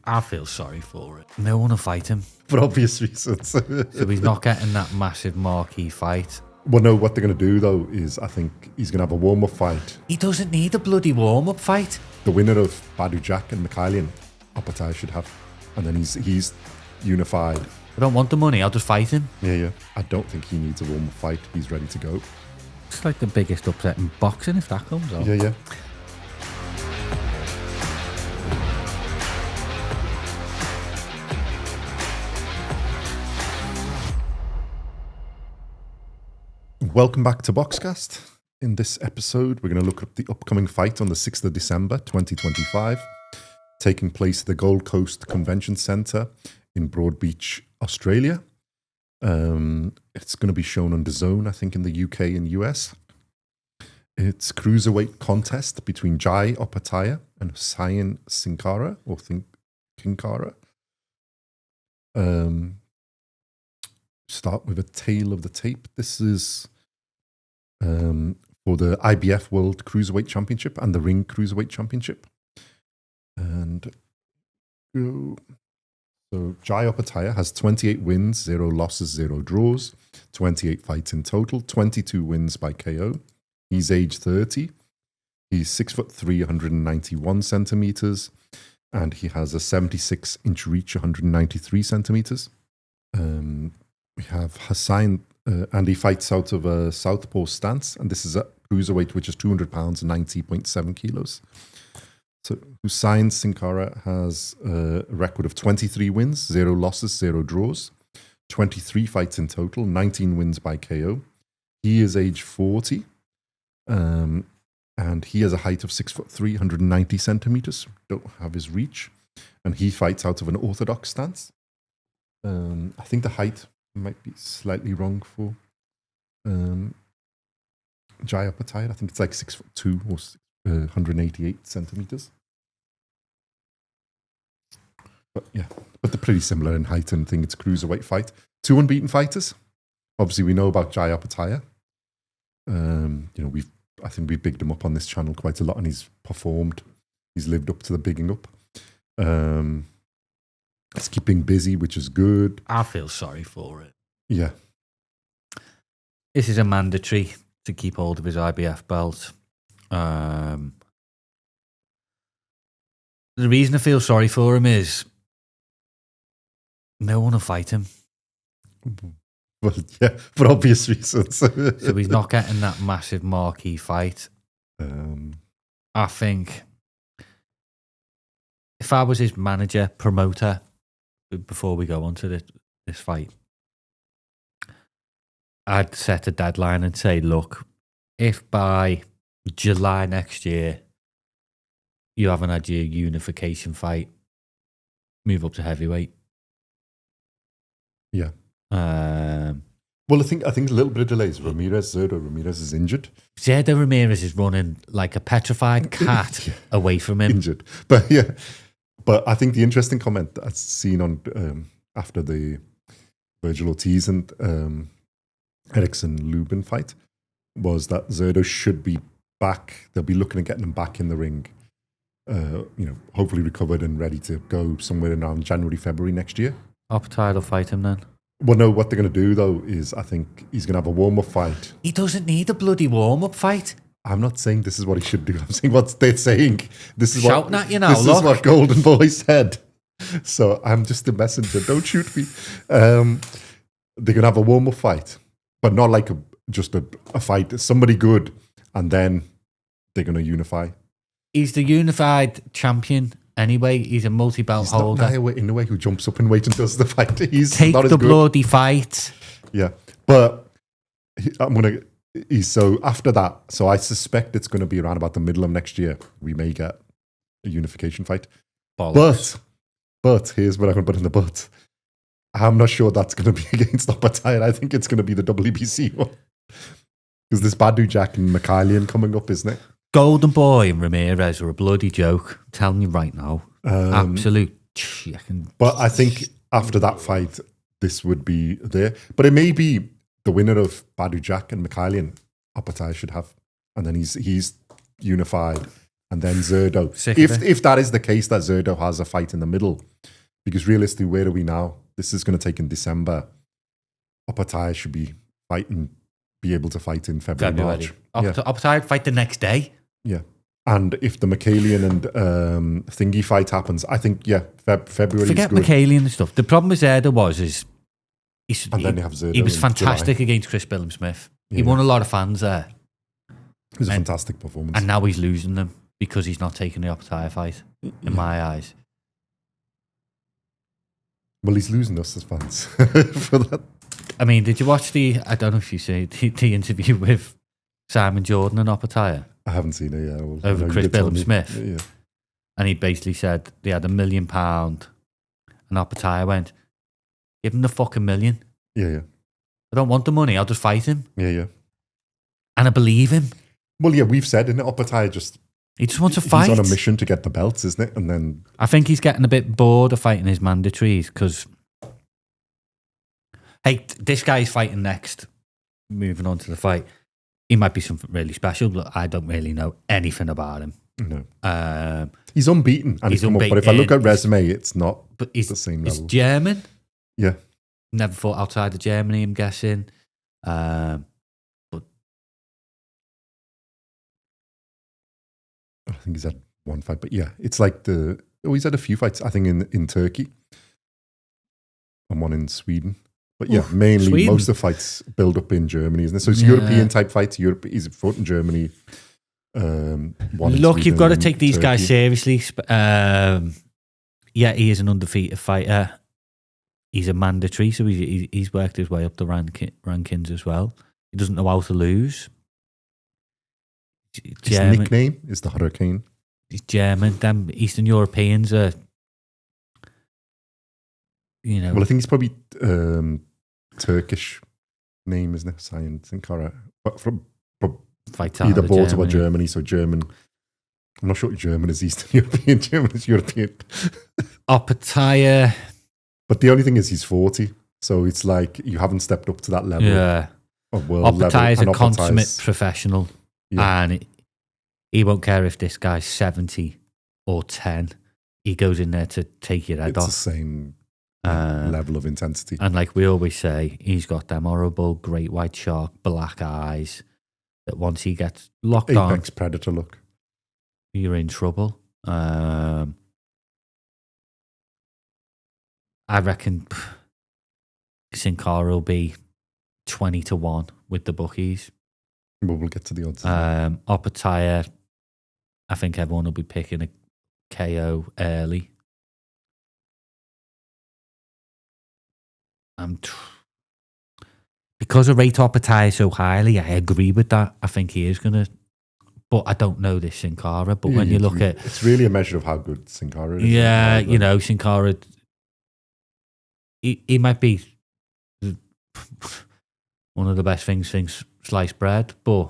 I feel sorry for it. No one will fight him. For obvious reasons. So he's not getting that massive marquee fight. Well, no, what they're going to do, though, is I think he's going to have a warm-up fight. He doesn't need a bloody warm-up fight. The winner of Badou Jack and Mikaelyan, Opetaia should have. And then he's unified. I don't want the money, I'll just fight him. Yeah. I don't think he needs a warm-up fight. He's ready to go. It's like the biggest upset in boxing if that comes out. Yeah. Welcome back to BoxCast. In this episode, we're going to look at the upcoming fight on the 6th of December, 2025, taking place at the Gold Coast Convention Centre in Broadbeach, Australia. It's going to be shown on DAZN, I think, in the UK and US. It's cruiserweight contest between Jai Opetaia and Huseyin Cinkara, or Cinkara. Start with a tail of the tape. This is for the IBF World Cruiserweight Championship and the Ring Cruiserweight Championship. And so Jai Opetaia has 28 wins, 0 losses, 0 draws, 28 fights in total, 22 wins by KO. He's age 30. He's 6'3", 191 centimeters, and he has a 76-inch reach, 193 centimeters. We have Huseyin, and he fights out of a southpaw stance, and this is a cruiserweight, which is 200 pounds, 90.7 kilos. So Huseyin Cinkara has a record of 23 wins, 0 losses, 0 draws, 23 fights in total, 19 wins by KO. He is age 40, and he has a height of 6'3", 190 centimeters. Don't have his reach, and he fights out of an orthodox stance. I think the height might be slightly wrong for Jai Opetaia. I think it's like 6'2" or 188 centimeters. But yeah, but they're pretty similar in height, and I think it's a cruiserweight fight. 2 unbeaten fighters. Obviously, we know about Jai Opetaia. I think we've bigged him up on this channel quite a lot, and he's performed. He's lived up to the bigging up. It's keeping busy, which is good. I feel sorry for it. Yeah. This is a mandatory to keep hold of his IBF belt. The reason I feel sorry for him is no one will fight him. Well, yeah, for obvious reasons. So he's not getting that massive marquee fight. I think if I was his manager, promoter, before we go on to this fight, I'd set a deadline and say, look, if by July next year you haven't had your unification fight, move up to heavyweight. Yeah. Well, I think a little bit of delays. Zerdo Ramirez is injured. Zerdo Ramirez is running like a petrified cat away from him. Injured. But yeah. But I think the interesting comment that I've seen on after the Virgil Ortiz and Erickson Lubin fight was that Zerdo should be back. They'll be looking at getting him back in the ring. Hopefully recovered and ready to go somewhere around January, February next year. Opetaia will fight him then. Well, no, what they're going to do, though, is I think he's going to have a warm-up fight. He doesn't need a bloody warm-up fight. I'm not saying this is what he should do. I'm saying what they're saying. This is shouting at you now. This is what Golden Boy said. So I'm just a messenger. Don't shoot me. They're going to have a warm-up fight, but not like just a fight. Somebody good, and then they're going to unify. He's the unified champion anyway. He's a multi-belt holder. He's not in the way who jumps up and waits and does the fight. He's Take not the as good. bloody fight. Yeah, but so after that, so I suspect it's going to be around about the middle of next year. We may get a unification fight. Bollocks. But here's what I'm going to put in the but. I'm not sure that's going to be against Opetaia. I think it's going to be the WBC one. Because there's Badou Jack and Mikaelyan coming up, isn't it? Golden Boy and Ramirez are a bloody joke. I'm telling you right now. Absolute chicken. But I think after that fight, this would be there. But it may be the winner of Badou Jack and Mikaelyan, Opetaia should have. And then he's unified. and then Zerdo. Sick of it. If that is the case, that Zerdo has a fight in the middle, because realistically, where are we now? This is going to take in December. Opetaia should be able to fight in February. March. Opetaia fight the next day. Yeah. And if the Mikaelyan and Thingy fight happens, I think, February Forget is good. Mikaelyan and stuff. The problem with Zerdo then they have Zerdo he was in fantastic July. against Chris Billam-Smith. Yeah. He won a lot of fans there. It was a fantastic performance. And now he's losing them because he's not taking the Opetaia fight, in my eyes. Well, he's losing us as fans for that. I mean, did you watch I don't know if you see the interview with Simon Jordan and Opetaia? I haven't seen it yet. Over Chris Billam-Smith. Yeah. And he basically said they had £1 million and Opetaia went, give him the fucking million. Yeah. I don't want the money, I'll just fight him. Yeah. And I believe him. Well, yeah, we've said, isn't it? Opetaia he just wants to fight. He's on a mission to get the belts, isn't it? And then I think he's getting a bit bored of fighting his mandatories because, hey, this guy's fighting next. Moving on to the fight. He might be something really special, but I don't really know anything about him. No. He's unbeaten. And he's come unbeaten. Up, but if I look at resume, it's not the same he's level. German. Yeah. Never fought outside of Germany, I'm guessing. But I think he's had one fight, but yeah, it's like he's had a few fights, I think, in Turkey and one in Sweden. But yeah, mainly Sweden. Most of the fights build up in Germany, isn't it? So it's European type fights. He's fought in Germany. Look, you've got to take these guys seriously. Yeah, he is an undefeated fighter. He's a mandatory, so he's worked his way up the rankings as well. He doesn't know how to lose. His nickname is the Hurricane. He's German. Them Eastern Europeans are, Well, I think he's probably Turkish name, isn't it? Huseyin Cinkara. But from either Baltimore or Germany. So German. I'm not sure German is Eastern European. German is European. Opetaia. But the only thing is he's 40. So it's like you haven't stepped up to that level. Yeah. Of world level. Opetaia is a consummate professional. Yeah. And he won't care if this guy's 70 or 10. He goes in there to take your head off. It's the same level of intensity. And like we always say, he's got them horrible great white shark black eyes that once he gets locked on, Apex predator look. You're in trouble. I reckon Cinkara will be 20-1 with the bookies. But we'll get to the odds. Opetaia, I think everyone will be picking a KO early. Because I rate Opetaia so highly, I agree with that. I think he is going to, but I don't know this Cinkara. But when you look at... It's really a measure of how good Cinkara is. Yeah, Cinkara, he might be one of the best things since sliced bread, but...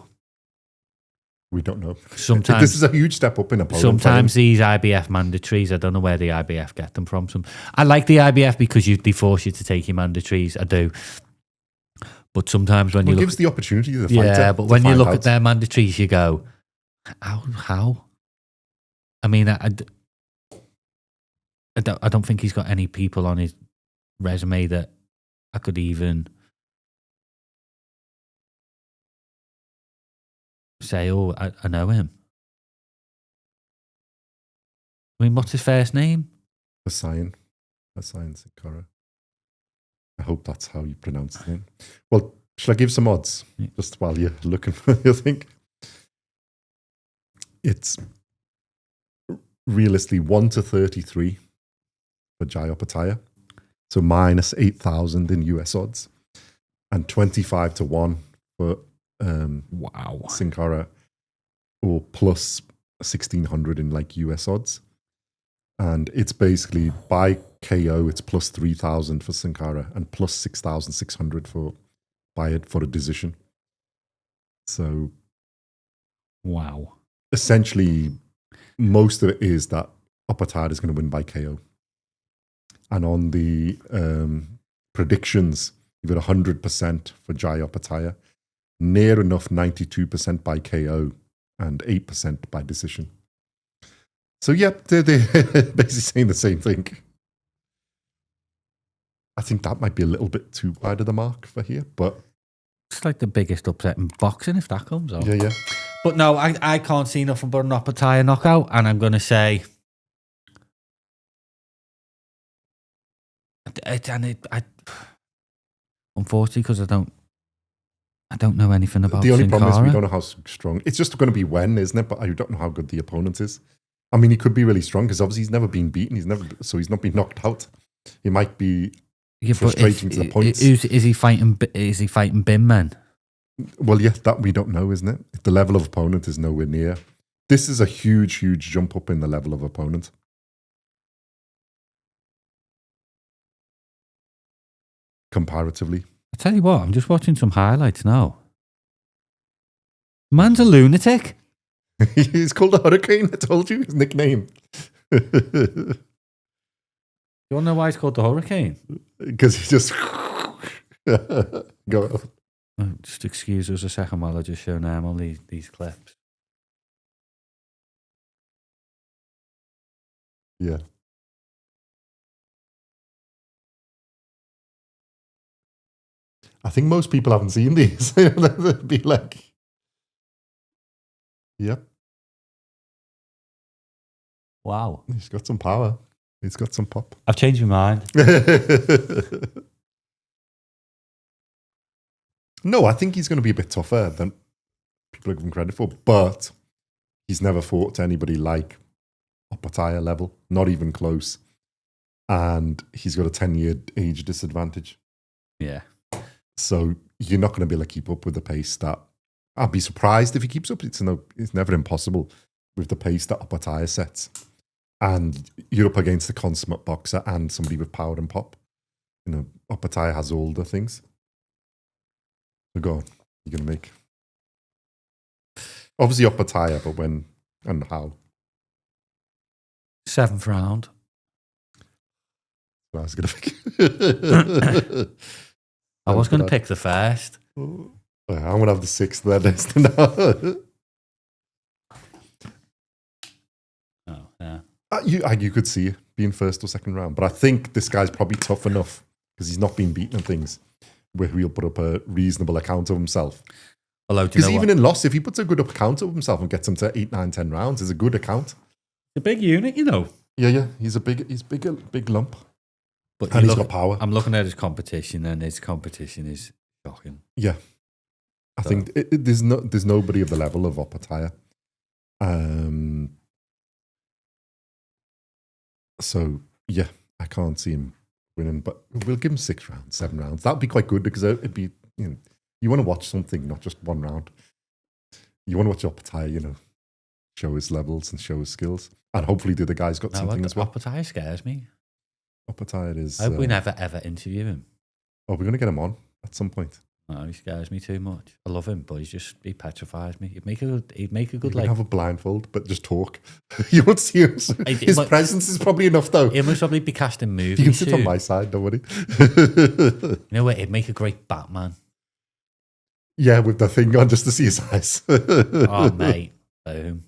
We don't know. Sometimes this is a huge step up in opponent. Sometimes these IBF mandatories, I don't know where the IBF get them from. I like the IBF because they force you to take your mandatories. I do. But sometimes when you look... It gives the opportunity to the fighter. Yeah, but when you look at their mandatories, you go, how? I mean, I don't think he's got any people on his resume that I could even say, oh, I know him. I mean, what's his first name? Huseyin Cinkara. I hope that's how you pronounce his name. Well, shall I give some odds? Yeah. Just while you're looking for your thing. It's realistically 1-33 for Jai Opetaia. So minus 8,000 in US odds. And 25-1 for Cinkara, or plus 1,600 in like US odds. And it's basically by KO, it's plus 3,000 for Cinkara and plus 6,600 for a decision. So, wow. Essentially, most of it is that Opetaia is going to win by KO. And on the predictions, you've got 100% for Jai Opetaia, near enough 92% by KO, and 8% by decision. So, yeah, they're basically saying the same thing. I think that might be a little bit too wide of the mark for here, but... It's like the biggest upset in boxing if that comes off. Yeah. But no, I can't see nothing but an Opetaia knockout, and I'm going to say... Unfortunately, because I don't know anything about The only Cinkara. problem is we don't know how strong... It's just going to be when, isn't it? But I don't know how good the opponent is. I mean, he could be really strong because obviously he's never been beaten. So he's not been knocked out. He might be frustrating to the points. Is he fighting bin men? Well, yeah, that we don't know, isn't it? The level of opponent is nowhere near. This is a huge, huge jump up in the level of opponent. Comparatively. I tell you what, I'm just watching some highlights now. Man's a lunatic. He's called a hurricane, I told you, his nickname. You want to know why he's called the Hurricane? Because he just... Go on. Just excuse us a second while I just show Noel these clips. Yeah. I think most people haven't seen these. They'd be like... Yep. Wow. He's got some power. He's got some pop. I've changed my mind. No, I think he's going to be a bit tougher than people are giving credit for, but he's never fought to anybody like Opetaia level, not even close. And he's got a 10-year age disadvantage. Yeah. So you're not going to be able to keep up with the pace that... I'd be surprised if he keeps up. It's never impossible with the pace that Opetaia sets. And you're up against a consummate boxer and somebody with power and pop. You know, Opetaia has all the things. So go on. You're going to make... Obviously Opetaia, but when and how? 7th round. I was going to pick... I was going to pick the first. I'm going to have the 6th then. Oh, yeah. You could see it being 1st or 2nd round, but I think this guy's probably tough enough because he's not been beaten and things where he'll put up a reasonable account of himself. Because even in loss, if he puts a good account of himself and gets him to 8, 9, 10 rounds, it's a good account. It's a big unit, you know. Yeah. He's big lump. But and he's got power. I'm looking at his competition, and his competition is shocking. Yeah. I think there's nobody of the level of Opetaia. So, yeah, I can't see him winning, but we'll give him 6 rounds, 7 rounds. That would be quite good because it'd be, you want to watch something, not just 1 round. You want to watch Opetaia, show his levels and show his skills. And hopefully the other guy's got something as well. Opetaia scares me. Opetaia is... I hope we never, ever interview him. Oh, we're going to get him on at some point. No, he scares me too much. I love him, but he petrifies me. He'd make a good have a blindfold, but just talk. You won't see him. His presence is probably enough, though. He must probably be casting movies. You can sit on my side, don't worry. You know what? He'd make a great Batman. Yeah, with the thing on just to see his eyes. Oh, mate. Boom.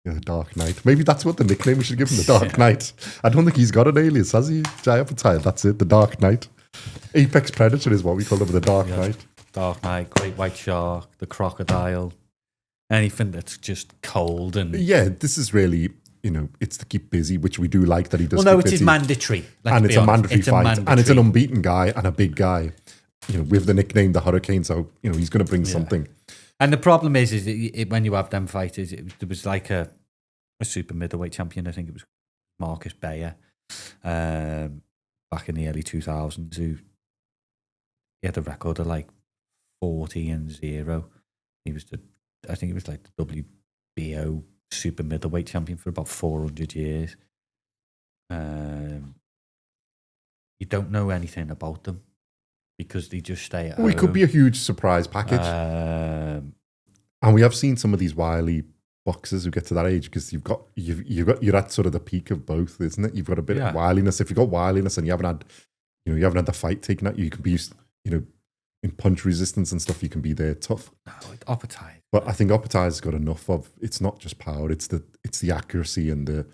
Yeah, the Dark Knight. Maybe that's what the nickname we should give him, the Dark Knight. I don't think he's got an alias, has he? Jai Opetaia, that's it, the Dark Knight. Apex Predator is what we call him, the Dark Knight. Dark Knight, Great White Shark, the Crocodile, anything that's just cold and... Yeah, this is really, it's to keep busy, which we do like that he does. Well, no, it is mandatory. And it's a mandatory fight. And it's an unbeaten guy and a big guy, with the nickname the Hurricane, so, he's going to bring something. And the problem is when you have them fighters, there was like a super middleweight champion, I think it was Marcus Bayer, back in the early 2000s, who he had a record of like 40-0. He was I think he was like the WBO super middleweight champion for about 400 years. You don't know anything about them because they just stay at home. It could be a huge surprise package. And we have seen some of these wily boxers who get to that age because you're at sort of the peak of both, isn't it? You've got a bit of wiliness. If you've got wiliness and you haven't had the fight taken at you, you can be, in punch resistance and stuff, he can be there tough. No, Opetaia. But I think Opetaia's got enough of. It's not just power; it's the accuracy and the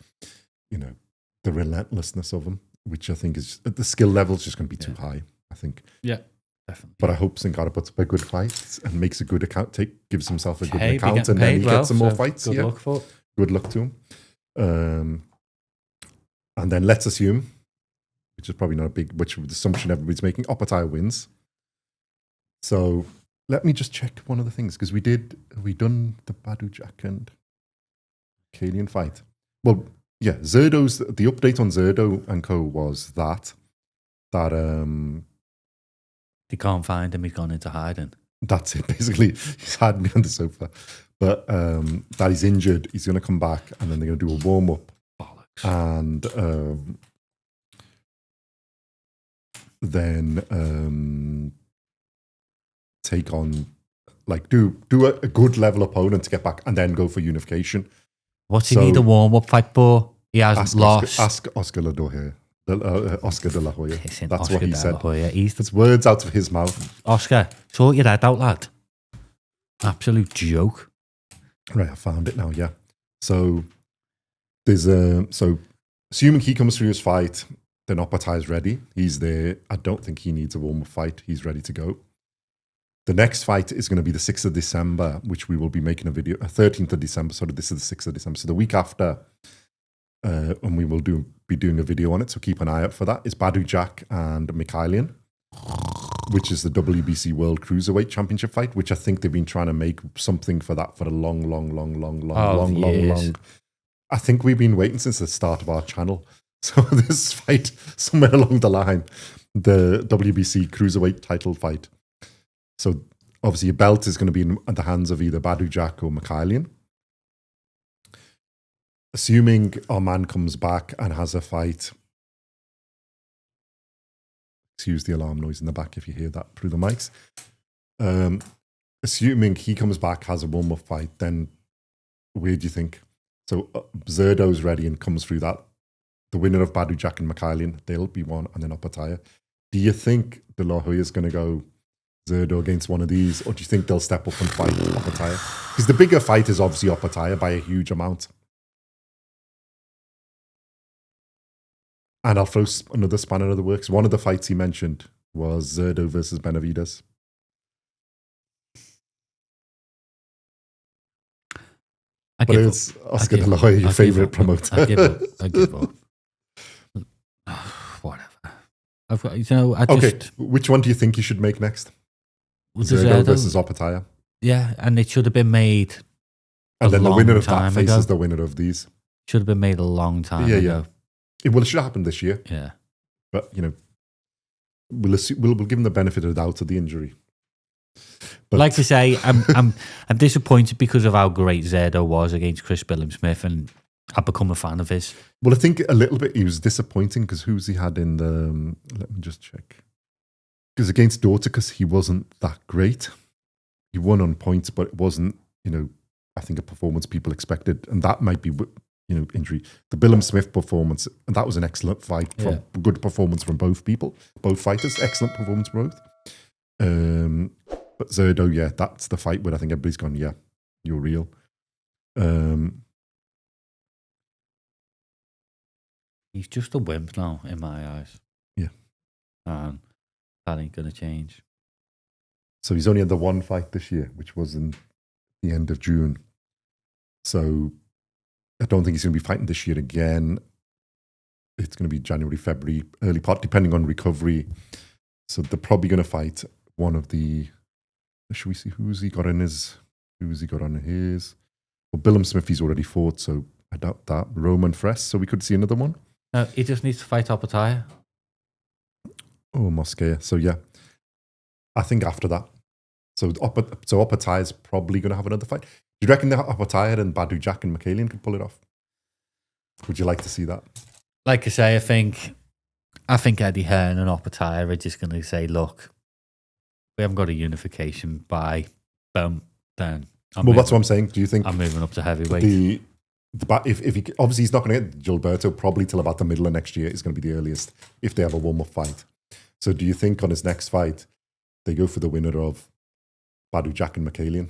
relentlessness of him, which I think is the skill level's just going to be too high. I think. Yeah, definitely. But I hope Cinkara puts up a good fight and makes a good account. Gives himself a good account, and paid then he gets some more fights. Good luck for it. Good luck to him. And then let's assume, which is probably not a big, which assumption everybody's making, Opetaia wins. So let me just check one of the things, because we done the Badou Jack and Mikaelyan fight. Well, yeah, the update on Zerdo and co was that they can't find him, he's gone into hiding. That's it, basically. He's hiding behind the sofa. But that he's injured, he's going to come back, and then they're going to do a warm-up. Bollocks. And then take on, like, do a good level opponent to get back, and then go for unification. What's he need a warm-up fight for? He hasn't lost. Ask Oscar de la Hoya. That's Oscar what he de said. La Hoya. It's words out of his mouth. Oscar, sort your head out, lad. Absolute joke. Right, I found it now, yeah. So there's assuming he comes through his fight, then Opetaia's ready. He's there. I don't think he needs a warm-up fight. He's ready to go. The next fight is going to be the 6th of December, which we will be making a video, 13th of December. So this is the 6th of December. So the week after, and we will be doing a video on it. So keep an eye out for that. It's Badou Jack and Mikaelyan, which is the WBC World Cruiserweight Championship fight, which I think they've been trying to make something for that for a long. I think we've been waiting since the start of our channel. So this fight, somewhere along the line, the WBC Cruiserweight title fight. So obviously a belt is going to be in the hands of either Badou Jack or Mikaelyan. Assuming our man comes back and has a fight. Excuse the alarm noise in the back if you hear that through the mics. Assuming he comes back, has a warm-up fight, then where do you think? So Zerdo's ready and comes through that. The winner of Badou Jack and Mikaelyan, they'll be one, and then Opetaia. Do you think De La Hoya is going to go Zerdo against one of these, or do you think they'll step up and fight Opetaia? Because the bigger fight is obviously Opetaia by a huge amount. And I'll throw another spanner in the works. One of the fights he mentioned was Zerdo versus Benavides. But it's Oscar de la Hoya, your favourite promoter. I give up. Whatever. Okay, which one do you think you should make next? Zerdo versus Opetaia. Yeah, and it should have been made and then the winner of that faces the winner of these. Should have been made a long time ago. Yeah. Well, it should have happened this year. Yeah. But, we'll give him the benefit of the doubt of the injury. But, like I say, I'm disappointed because of how great Zerdo was against Chris Billam-Smith, and I've become a fan of his. Well, I think a little bit he was disappointing because who's he had in the... Let me just check. Because against Dorticus, he wasn't that great. He won on points, but it wasn't, I think a performance people expected. And that might be... injury. The Billam-Smith performance, and that was an excellent fight, good performance from both fighters, excellent performance from both. But Zerdo, that's the fight where I think everybody's gone, you're real. He's just a wimp now, in my eyes. Yeah. And that ain't going to change. So he's only had the one fight this year, which was in the end of June. So I don't think he's going to be fighting this year again. It's going to be January, February, early part, depending on recovery. So they're probably going to fight one of the... Should we see who's he got on his... Well, Billam-Smith he's already fought, so I doubt that. Roman Fress, so we could see another one. No, he just needs to fight Opetaia. Oh, Moscow. So I think after that. So Opetaia is probably going to have another fight. Do you reckon that Opetaia and Badou Jack and Mikaelyan could pull it off? Would you like to see that? Like I say, I think Eddie Hearn and Opetaia are just going to say, look, we haven't got a unification by boom, then. That's what I'm saying. Do you think I'm moving up to heavyweight? If he obviously he's not going to get Gilberto probably till about the middle of next year is going to be the earliest if they have a warm-up fight. So do you think on his next fight they go for the winner of Badou Jack and Mikaelyan.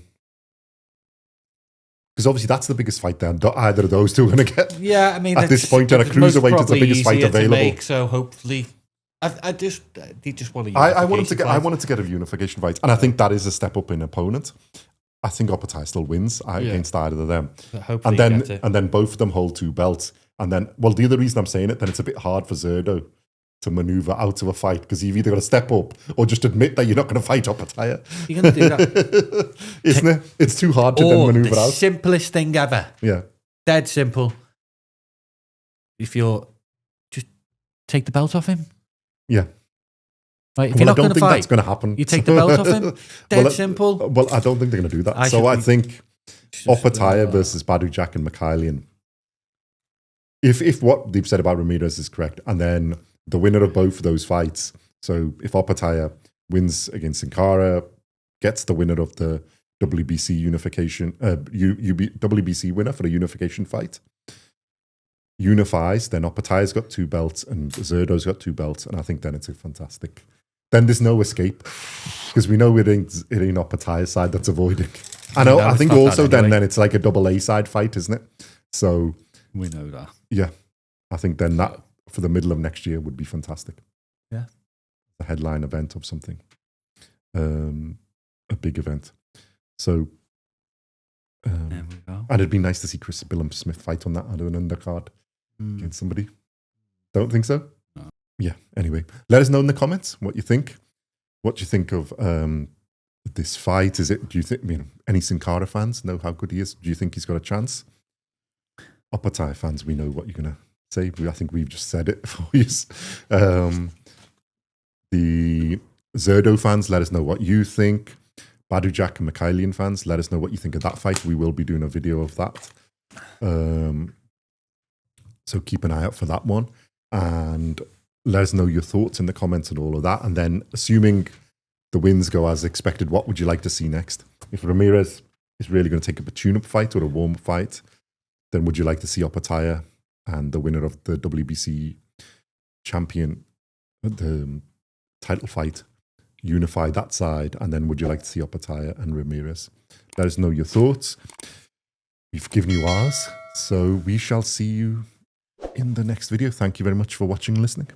Because obviously that's the biggest fight there. Either of those two are going to get. Yeah, I mean, at this point on a cruiserweight, it's the biggest fight available. Make, so hopefully, they just want to. I wanted to get a unification fight, and I think that is a step up in opponent. I think Opetaia still wins against either of them, and then both of them hold 2 belts, and then the other reason I'm saying it, then it's a bit hard for Zerdo to maneuver out of a fight because you've either got to step up or just admit that you're not going to fight Opetaia. You're going to do that, isn't it? It's too hard to then maneuver the out. Simplest thing ever. Yeah, dead simple. If you're just take the belt off him. Yeah. Right, if you're not going to fight, that's going to happen. You take the belt off him. Dead simple. Well, I don't think they're going to do that. I think Opetaia versus Badou Jack and Mikaelyan. If what they've said about Ramirez is correct, and then the winner of both of those fights, so if Opetaia wins against Cinkara, gets the winner of the WBC unification, WBC winner for a unification fight, unifies, then Opetaia's got 2 belts and Zerdo's got 2 belts, and I think then it's a fantastic. Then there's no escape because we know it ain't Opetaia's side that's avoiding. I think also then it's like a double A side fight, isn't it? So we know that. Yeah, I think then that for the middle of next year would be fantastic. Yeah, the headline event of something, a big event. So, there we go. And it'd be nice to see Chris Billum Smith fight on that under an undercard against somebody. Don't think so? No. Yeah. Anyway, let us know in the comments what you think. What do you think of this fight? Do you think? Any Cinkara fans know how good he is? Do you think he's got a chance? Opetaia fans, we know what you're going to say. I think we've just said it for you. The Zerdo fans, let us know what you think. Badou Jack and Mikaelyan fans, let us know what you think of that fight. We will be doing a video of that. So keep an eye out for that one. And let us know your thoughts in the comments and all of that. And then assuming the wins go as expected, what would you like to see next? If Ramirez is really going to take up a tune-up fight or a warm-up fight, then would you like to see Opetaia and the winner of the WBC champion, the title fight, unify that side? And then would you like to see Opetaia and Ramirez? Let us know your thoughts. We've given you ours. So we shall see you in the next video. Thank you very much for watching and listening.